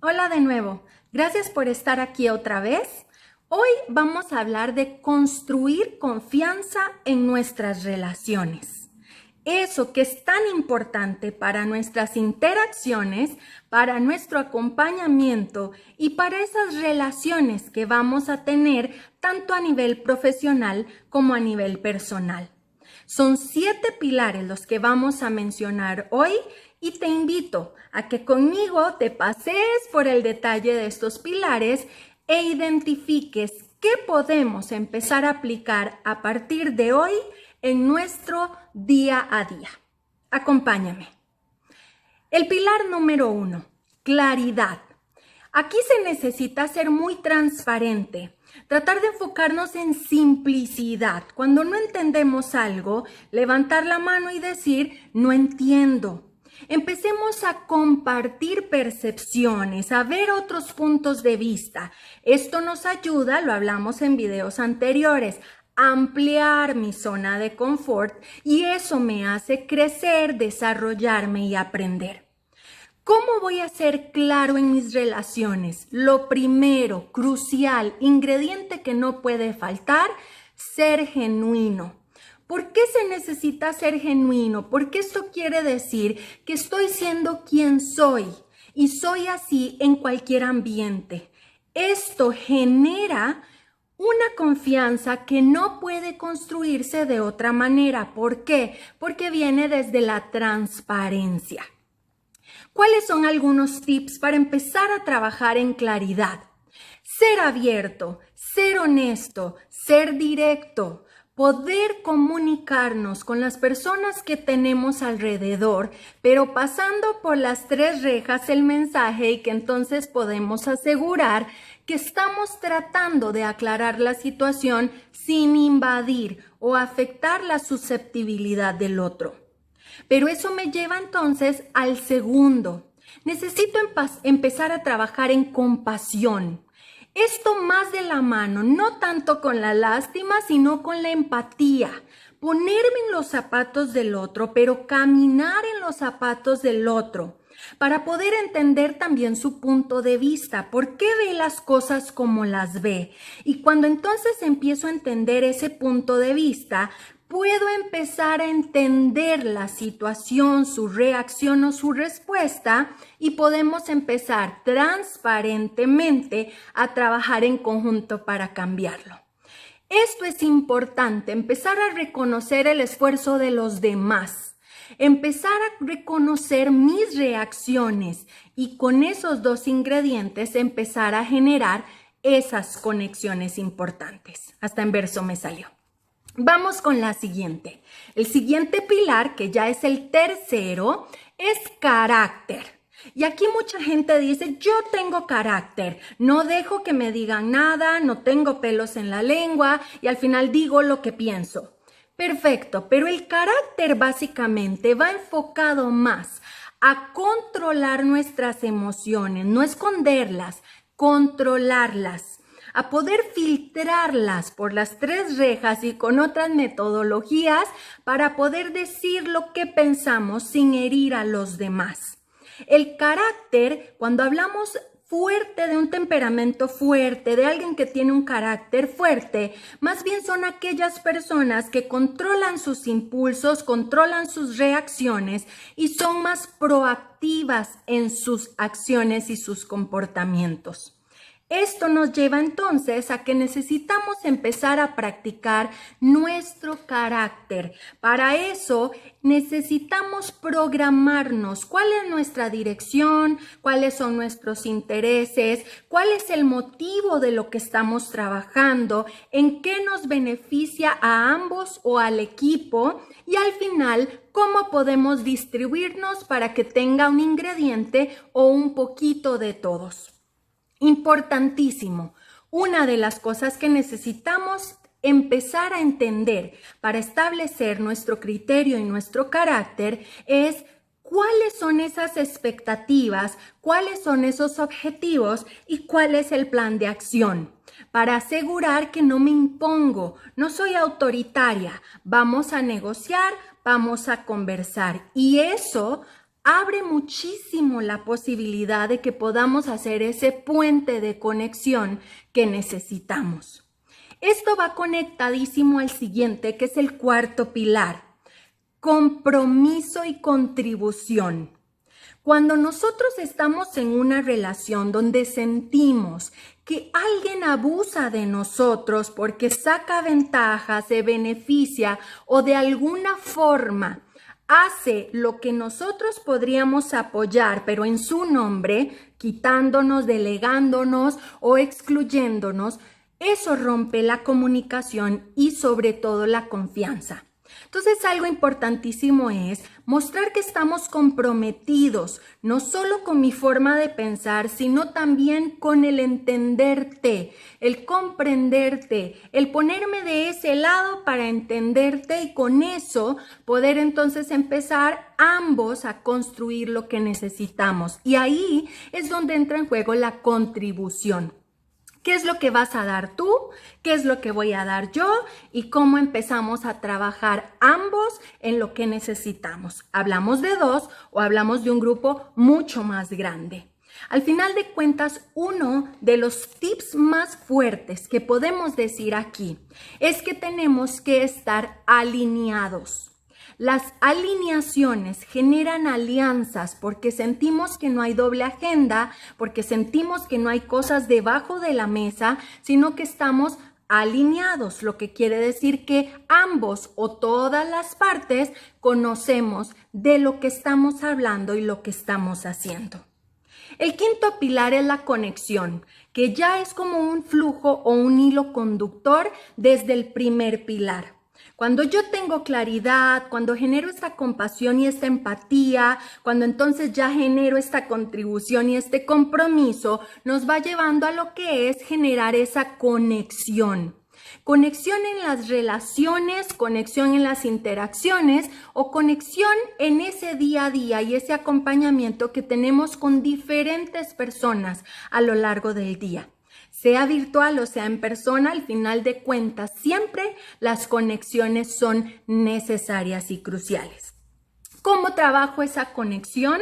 Hola de nuevo, gracias por estar aquí otra vez. Hoy vamos a hablar de construir confianza en nuestras relaciones. Eso que es tan importante para nuestras interacciones, para nuestro acompañamiento y para esas relaciones que vamos a tener tanto a nivel profesional como a nivel personal. Son 7 pilares los que vamos a mencionar hoy y te invito a que conmigo te pasees por el detalle de estos pilares e identifiques qué podemos empezar a aplicar a partir de hoy en nuestro día a día. Acompáñame. El pilar número 1, claridad. Aquí se necesita ser muy transparente, tratar de enfocarnos en simplicidad. Cuando no entendemos algo, levantar la mano y decir, no entiendo. Empecemos a compartir percepciones, a ver otros puntos de vista. Esto nos ayuda, lo hablamos en videos anteriores, a ampliar mi zona de confort y eso me hace crecer, desarrollarme y aprender. ¿Cómo voy a ser claro en mis relaciones? Lo primero, crucial, ingrediente que no puede faltar, ser genuino. ¿Por qué se necesita ser genuino? Porque esto quiere decir que estoy siendo quien soy y soy así en cualquier ambiente. Esto genera una confianza que no puede construirse de otra manera. ¿Por qué? Porque viene desde la transparencia. ¿Cuáles son algunos tips para empezar a trabajar en claridad? Ser abierto, ser honesto, ser directo, poder comunicarnos con las personas que tenemos alrededor, pero pasando por las 3 rejas del mensaje y que entonces podemos asegurar que estamos tratando de aclarar la situación sin invadir o afectar la susceptibilidad del otro. Pero eso me lleva entonces al segundo. Necesito empezar a trabajar en compasión. Esto más de la mano, no tanto con la lástima, sino con la empatía. Ponerme en los zapatos del otro, pero caminar en los zapatos del otro, para poder entender también su punto de vista, por qué ve las cosas como las ve. Y cuando entonces empiezo a entender ese punto de vista, puedo empezar a entender la situación, su reacción o su respuesta y podemos empezar transparentemente a trabajar en conjunto para cambiarlo. Esto es importante, empezar a reconocer el esfuerzo de los demás, empezar a reconocer mis reacciones y con esos 2 ingredientes empezar a generar esas conexiones importantes. Hasta en verso me salió. Vamos con la siguiente. El siguiente pilar, que ya es el tercero, es carácter. Y aquí mucha gente dice, yo tengo carácter, no dejo que me digan nada, no tengo pelos en la lengua y al final digo lo que pienso. Perfecto, pero el carácter básicamente va enfocado más a controlar nuestras emociones, no esconderlas, controlarlas, a poder filtrarlas por las 3 rejas y con otras metodologías para poder decir lo que pensamos sin herir a los demás. El carácter, cuando hablamos fuerte, de un temperamento fuerte, de alguien que tiene un carácter fuerte, más bien son aquellas personas que controlan sus impulsos, controlan sus reacciones y son más proactivas en sus acciones y sus comportamientos. Esto nos lleva entonces a que necesitamos empezar a practicar nuestro carácter. Para eso necesitamos programarnos cuál es nuestra dirección, cuáles son nuestros intereses, cuál es el motivo de lo que estamos trabajando, en qué nos beneficia a ambos o al equipo y al final cómo podemos distribuirnos para que tenga un ingrediente o un poquito de todos. Importantísimo, una de las cosas que necesitamos empezar a entender para establecer nuestro criterio y nuestro carácter es cuáles son esas expectativas, cuáles son esos objetivos y cuál es el plan de acción. Para asegurar que no me impongo, no soy autoritaria, vamos a negociar, vamos a conversar y eso abre muchísimo la posibilidad de que podamos hacer ese puente de conexión que necesitamos. Esto va conectadísimo al siguiente, que es el cuarto pilar: compromiso y contribución. Cuando nosotros estamos en una relación donde sentimos que alguien abusa de nosotros porque saca ventaja, se beneficia o de alguna forma hace lo que nosotros podríamos apoyar, pero en su nombre, quitándonos, delegándonos o excluyéndonos, eso rompe la comunicación y sobre todo la confianza. Entonces, algo importantísimo es mostrar que estamos comprometidos, no solo con mi forma de pensar, sino también con el entenderte, el comprenderte, el ponerme de ese lado para entenderte y con eso poder entonces empezar ambos a construir lo que necesitamos. Y ahí es donde entra en juego la contribución. ¿Qué es lo que vas a dar tú? ¿Qué es lo que voy a dar yo? Y cómo empezamos a trabajar ambos en lo que necesitamos. ¿Hablamos de dos o hablamos de un grupo mucho más grande? Al final de cuentas, uno de los tips más fuertes que podemos decir aquí es que tenemos que estar alineados. Las alineaciones generan alianzas porque sentimos que no hay doble agenda, porque sentimos que no hay cosas debajo de la mesa, sino que estamos alineados, lo que quiere decir que ambos o todas las partes conocemos de lo que estamos hablando y lo que estamos haciendo. El quinto pilar es la conexión, que ya es como un flujo o un hilo conductor desde el primer pilar. Cuando yo tengo claridad, cuando genero esta compasión y esta empatía, cuando entonces ya genero esta contribución y este compromiso, nos va llevando a lo que es generar esa conexión. Conexión en las relaciones, conexión en las interacciones o conexión en ese día a día y ese acompañamiento que tenemos con diferentes personas a lo largo del día. Sea virtual o sea en persona, al final de cuentas, siempre las conexiones son necesarias y cruciales. ¿Cómo trabajo esa conexión?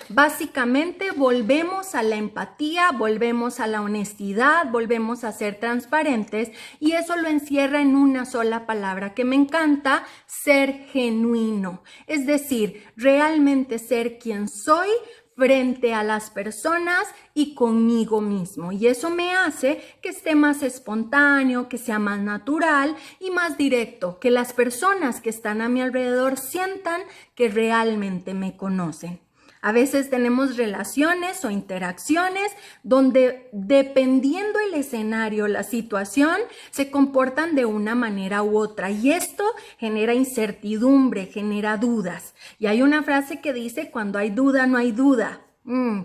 Básicamente volvemos a la empatía, volvemos a la honestidad, volvemos a ser transparentes y eso lo encierra en una sola palabra que me encanta: ser genuino. Es decir, realmente ser quien soy frente a las personas y conmigo mismo. Y eso me hace que esté más espontáneo, que sea más natural y más directo, que las personas que están a mi alrededor sientan que realmente me conocen. A veces tenemos relaciones o interacciones donde, dependiendo el escenario, la situación, se comportan de una manera u otra y esto genera incertidumbre, genera dudas. Y hay una frase que dice: cuando hay duda, no hay duda.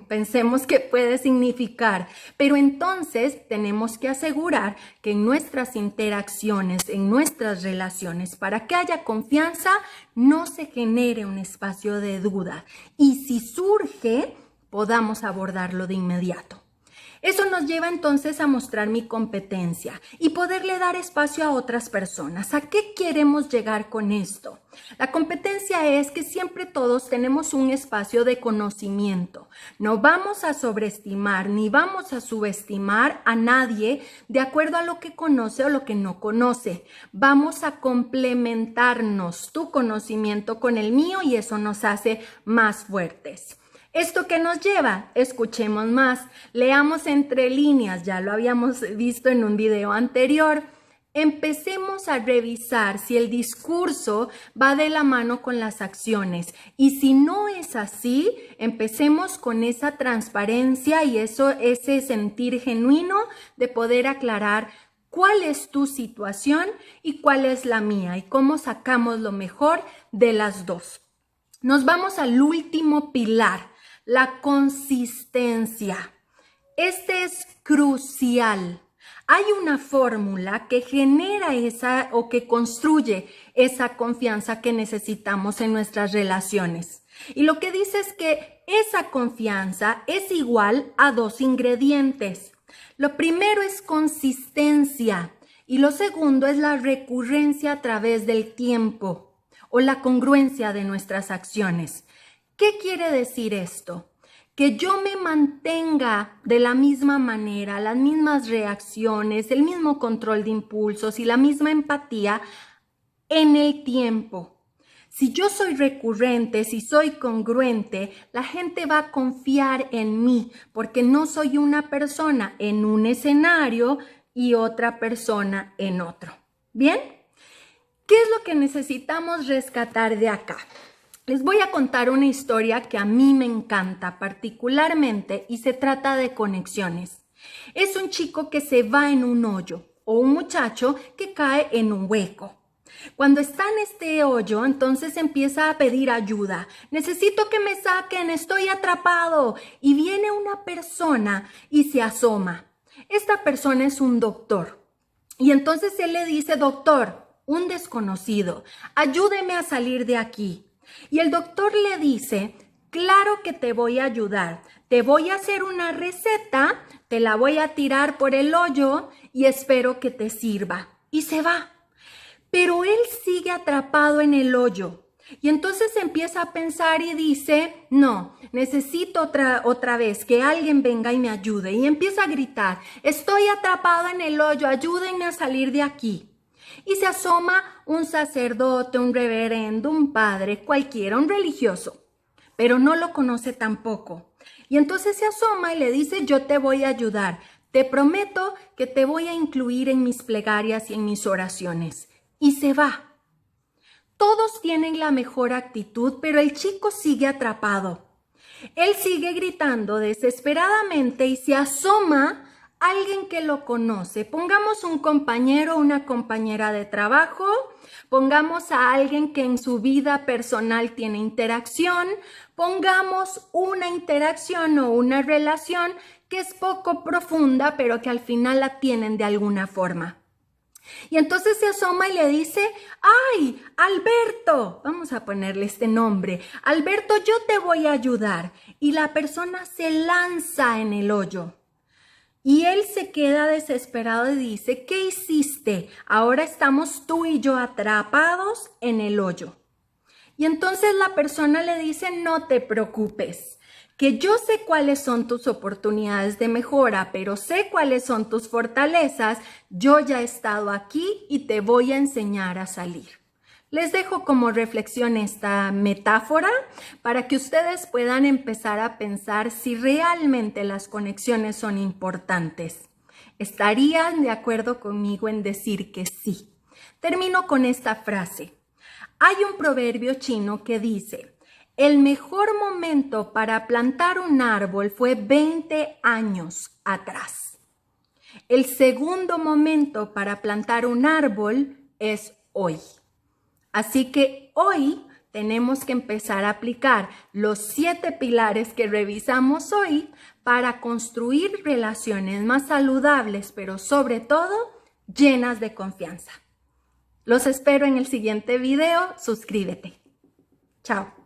Pensemos qué puede significar, pero entonces tenemos que asegurar que en nuestras interacciones, en nuestras relaciones, para que haya confianza, no se genere un espacio de duda y si surge, podamos abordarlo de inmediato. Eso nos lleva entonces a mostrar mi competencia y poderle dar espacio a otras personas. ¿A qué queremos llegar con esto? La competencia es que siempre todos tenemos un espacio de conocimiento. No vamos a sobreestimar ni vamos a subestimar a nadie de acuerdo a lo que conoce o lo que no conoce. Vamos a complementarnos, tu conocimiento con el mío, y eso nos hace más fuertes. ¿Esto qué nos lleva? Escuchemos más, leamos entre líneas, ya lo habíamos visto en un video anterior. Empecemos a revisar si el discurso va de la mano con las acciones y si no es así, empecemos con esa transparencia y ese sentir genuino de poder aclarar cuál es tu situación y cuál es la mía y cómo sacamos lo mejor de las dos. Nos vamos al último pilar. La consistencia. Este es crucial. Hay una fórmula que genera esa o que construye esa confianza que necesitamos en nuestras relaciones. Y lo que dice es que esa confianza es igual a dos ingredientes. Lo primero es consistencia y lo segundo es la recurrencia a través del tiempo o la congruencia de nuestras acciones. ¿Qué quiere decir esto? Que yo me mantenga de la misma manera, las mismas reacciones, el mismo control de impulsos y la misma empatía en el tiempo. Si yo soy recurrente, si soy congruente, la gente va a confiar en mí porque no soy una persona en un escenario y otra persona en otro. ¿Bien? ¿Qué es lo que necesitamos rescatar de acá? Les voy a contar una historia que a mí me encanta particularmente y se trata de conexiones. Es un chico que se va en un hoyo o un muchacho que cae en un hueco. Cuando está en este hoyo, entonces empieza a pedir ayuda. Necesito que me saquen, estoy atrapado. Y viene una persona y se asoma. Esta persona es un doctor. Y entonces él le dice, doctor, un desconocido, ayúdeme a salir de aquí. Y el doctor le dice, claro que te voy a ayudar. Te voy a hacer una receta, te la voy a tirar por el hoyo y espero que te sirva. Y se va. Pero él sigue atrapado en el hoyo y entonces empieza a pensar y dice, no, necesito otra vez que alguien venga y me ayude. Y empieza a gritar, estoy atrapado en el hoyo, ayúdenme a salir de aquí. Y se asoma un sacerdote, un reverendo, un padre, cualquiera, un religioso, pero no lo conoce tampoco. Y entonces se asoma y le dice, yo te voy a ayudar, te prometo que te voy a incluir en mis plegarias y en mis oraciones. Y se va. Todos tienen la mejor actitud, pero el chico sigue atrapado. Él sigue gritando desesperadamente y se asoma alguien que lo conoce. Pongamos un compañero o una compañera de trabajo, pongamos a alguien que en su vida personal tiene interacción, pongamos una interacción o una relación que es poco profunda, pero que al final la tienen de alguna forma. Y entonces se asoma y le dice, ¡ay, Alberto! Vamos a ponerle este nombre. Alberto, yo te voy a ayudar. Y la persona se lanza en el hoyo. Y él se queda desesperado y dice, ¿qué hiciste? Ahora estamos tú y yo atrapados en el hoyo. Y entonces la persona le dice, no te preocupes, que yo sé cuáles son tus oportunidades de mejora, pero sé cuáles son tus fortalezas. Yo ya he estado aquí y te voy a enseñar a salir. Les dejo como reflexión esta metáfora para que ustedes puedan empezar a pensar si realmente las conexiones son importantes. ¿Estarían de acuerdo conmigo en decir que sí? Termino con esta frase. Hay un proverbio chino que dice, el mejor momento para plantar un árbol fue 20 años atrás. El segundo momento para plantar un árbol es hoy. Así que hoy tenemos que empezar a aplicar los 7 pilares que revisamos hoy para construir relaciones más saludables, pero sobre todo llenas de confianza. Los espero en el siguiente video. Suscríbete. Chao.